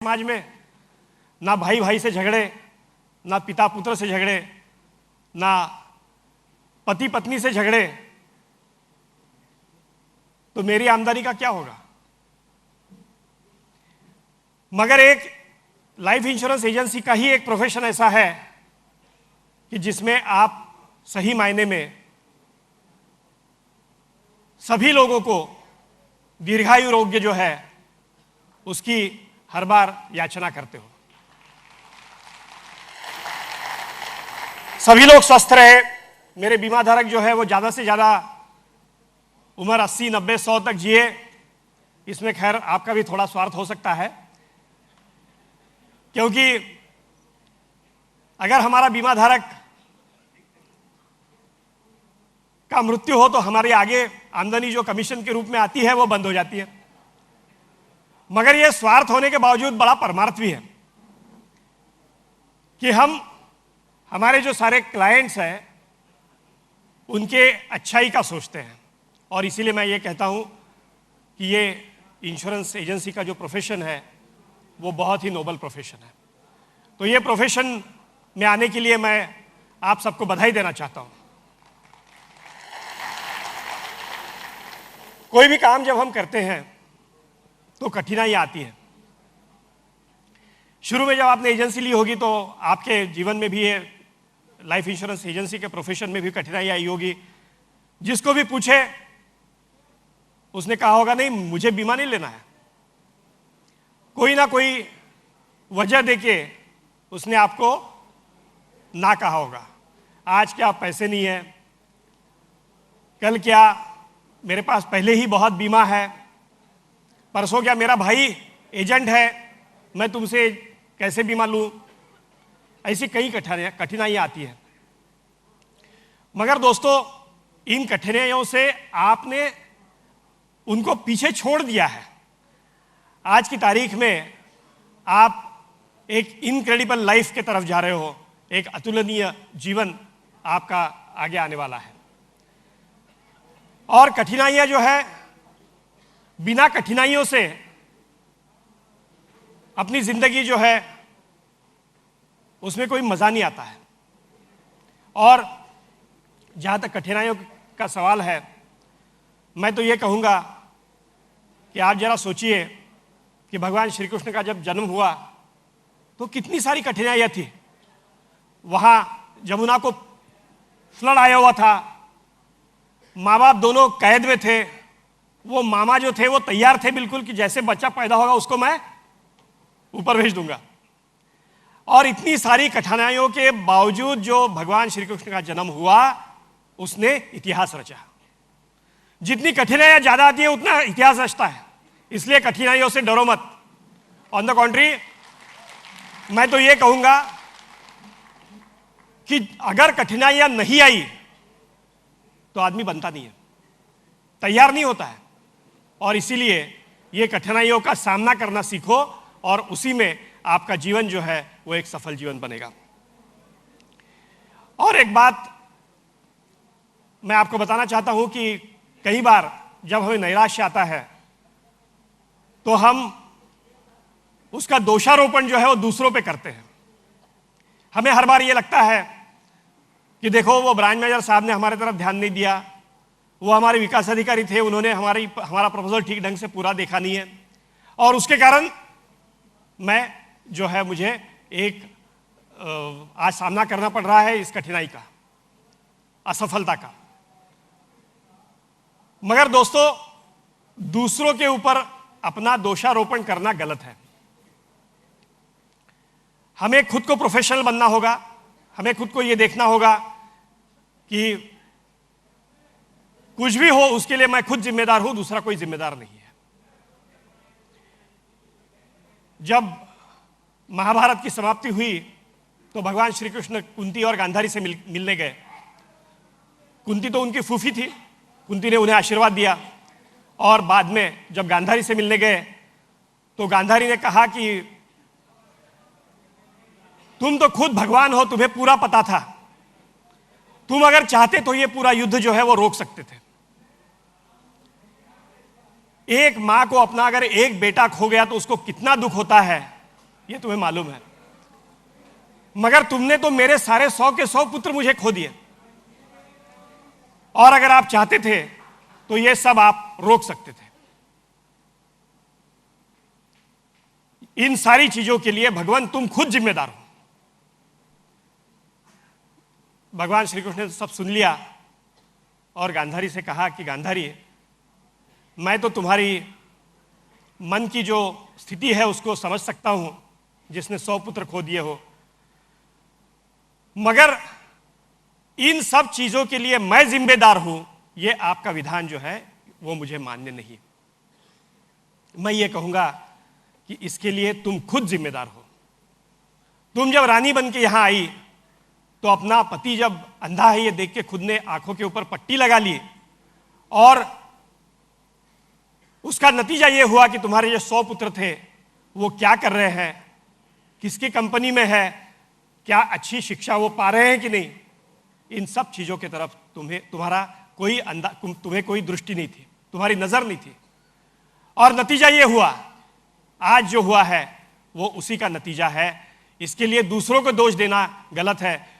समाज में ना भाई भाई से झगड़े, ना पिता पुत्र से झगड़े, ना पति पत्नी से झगड़े, तो मेरी आमदनी का क्या होगा। मगर एक लाइफ इंश्योरेंस एजेंसी का ही एक प्रोफेशन ऐसा है कि जिसमें आप सही मायने में सभी लोगों को दीर्घायु रोग्य जो है उसकी हर बार याचना करते हो। सभी लोग स्वस्थ रहे, मेरे बीमा धारक जो है वो ज्यादा से ज्यादा उम्र 80, 90, 100 तक जिए। इसमें खैर आपका भी थोड़ा स्वार्थ हो सकता है, क्योंकि अगर हमारा बीमा धारक का मृत्यु हो तो हमारी आगे आमदनी जो कमीशन के रूप में आती है वो बंद हो जाती है। मगर यह स्वार्थ होने के बावजूद बड़ा परमार्थ भी है कि हम हमारे जो सारे क्लाइंट्स हैं उनके अच्छाई का सोचते हैं, और इसीलिए मैं ये कहता हूं कि ये इंश्योरेंस एजेंसी का जो प्रोफेशन है वो बहुत ही नोबल प्रोफेशन है। तो ये प्रोफेशन में आने के लिए मैं आप सबको बधाई देना चाहता हूं। कोई भी काम जब हम करते हैं तो कठिनाई आती है। शुरू में जब आपने एजेंसी ली होगी तो आपके जीवन में भी ये लाइफ इंश्योरेंस एजेंसी के प्रोफेशन में भी कठिनाई आई होगी। जिसको भी पूछे उसने कहा होगा नहीं मुझे बीमा नहीं लेना है, कोई ना कोई वजह देके उसने आपको ना कहा होगा। आज क्या पैसे नहीं है, कल क्या मेरे पास पहले ही बहुत बीमा है, परसों क्या मेरा भाई एजेंट है, मैं तुमसे कैसे बीमा लूं। ऐसी कई कठिनाइयां आती है। मगर दोस्तों इन कठिनाइयों से आपने उनको पीछे छोड़ दिया है। आज की तारीख में आप एक इनक्रेडिबल लाइफ के तरफ जा रहे हो, एक अतुलनीय जीवन आपका आगे आने वाला है। और कठिनाइयां जो है, बिना कठिनाइयों से अपनी जिंदगी जो है उसमें कोई मजा नहीं आता है। और जहां तक कठिनाइयों का सवाल है, मैं तो ये कहूंगा कि आप जरा सोचिए कि भगवान श्री कृष्ण का जब जन्म हुआ तो कितनी सारी कठिनाइयां थी। वहां यमुना को फ्लड आया हुआ था, माँ बाप दोनों कैद में थे। वो मामा जो थे वो तैयार थे बिल्कुल कि जैसे बच्चा पैदा होगा उसको मैं ऊपर भेज दूंगा। और इतनी सारी कठिनाइयों के बावजूद जो भगवान श्री कृष्ण का जन्म हुआ उसने इतिहास रचा। जितनी कठिनाइयां ज्यादा आती है उतना इतिहास रचता है, इसलिए कठिनाइयों से डरो मत। ऑन द कॉन्ट्री मैं तो ये कहूंगा कि अगर कठिनाइयां नहीं आई तो आदमी बनता नहीं है, तैयार नहीं होता है। और इसीलिए ये कठिनाइयों का सामना करना सीखो और उसी में आपका जीवन जो है वो एक सफल जीवन बनेगा। और एक बात मैं आपको बताना चाहता हूं कि कई बार जब हमें नैराश्य आता है तो हम उसका दोषारोपण जो है वो दूसरों पे करते हैं। हमें हर बार ये लगता है कि देखो वो ब्रांच मैनेजर साहब ने हमारे तरफ ध्यान नहीं दिया, वो हमारे विकास अधिकारी थे, उन्होंने हमारा प्रपोजल ठीक ढंग से पूरा देखा नहीं है, और उसके कारण मैं जो है मुझे एक आज सामना करना पड़ रहा है इस कठिनाई का, असफलता का। मगर दोस्तों दूसरों के ऊपर अपना दोषारोपण करना गलत है। हमें खुद को प्रोफेशनल बनना होगा, हमें खुद को यह देखना होगा कि कुछ भी हो उसके लिए मैं खुद जिम्मेदार हूं, दूसरा कोई जिम्मेदार नहीं है। जब महाभारत की समाप्ति हुई तो भगवान श्री कृष्ण कुंती और गांधारी से मिलने गए। कुंती तो उनकी फूफी थी, कुंती ने उन्हें आशीर्वाद दिया, और बाद में जब गांधारी से मिलने गए तो गांधारी ने कहा कि तुम तो खुद भगवान हो, तुम्हें पूरा पता था, तुम अगर चाहते तो ये पूरा युद्ध जो है वो रोक सकते थे। एक मां को अपना अगर एक बेटा खो गया तो उसको कितना दुख होता है, ये तुम्हें मालूम है, मगर तुमने तो मेरे सारे 100 के 100 पुत्र मुझे खो दिए, और अगर आप चाहते थे तो ये सब आप रोक सकते थे। इन सारी चीजों के लिए भगवान तुम खुद जिम्मेदार हो। भगवान श्री कृष्ण ने सब सुन लिया और गांधारी से कहा कि गांधारी, मैं तो तुम्हारी मन की जो स्थिति है उसको समझ सकता हूं, जिसने 100 पुत्र खो दिए हो, मगर इन सब चीजों के लिए मैं जिम्मेदार हूं, ये आपका विधान जो है वो मुझे मान्य नहीं। मैं ये कहूंगा कि इसके लिए तुम खुद जिम्मेदार हो। तुम जब रानी बन के यहां आई तो अपना पति जब अंधा है ये देख के खुद ने आंखों के ऊपर पट्टी लगा ली, और उसका नतीजा ये हुआ कि तुम्हारे जो 100 पुत्र थे वो क्या कर रहे हैं, किसकी कंपनी में है, क्या अच्छी शिक्षा वो पा रहे हैं कि नहीं, इन सब चीजों की तरफ तुम्हें कोई दृष्टि नहीं थी, तुम्हारी नजर नहीं थी। और नतीजा ये हुआ, आज जो हुआ है वो उसी का नतीजा है। इसके लिए दूसरों को दोष देना गलत है।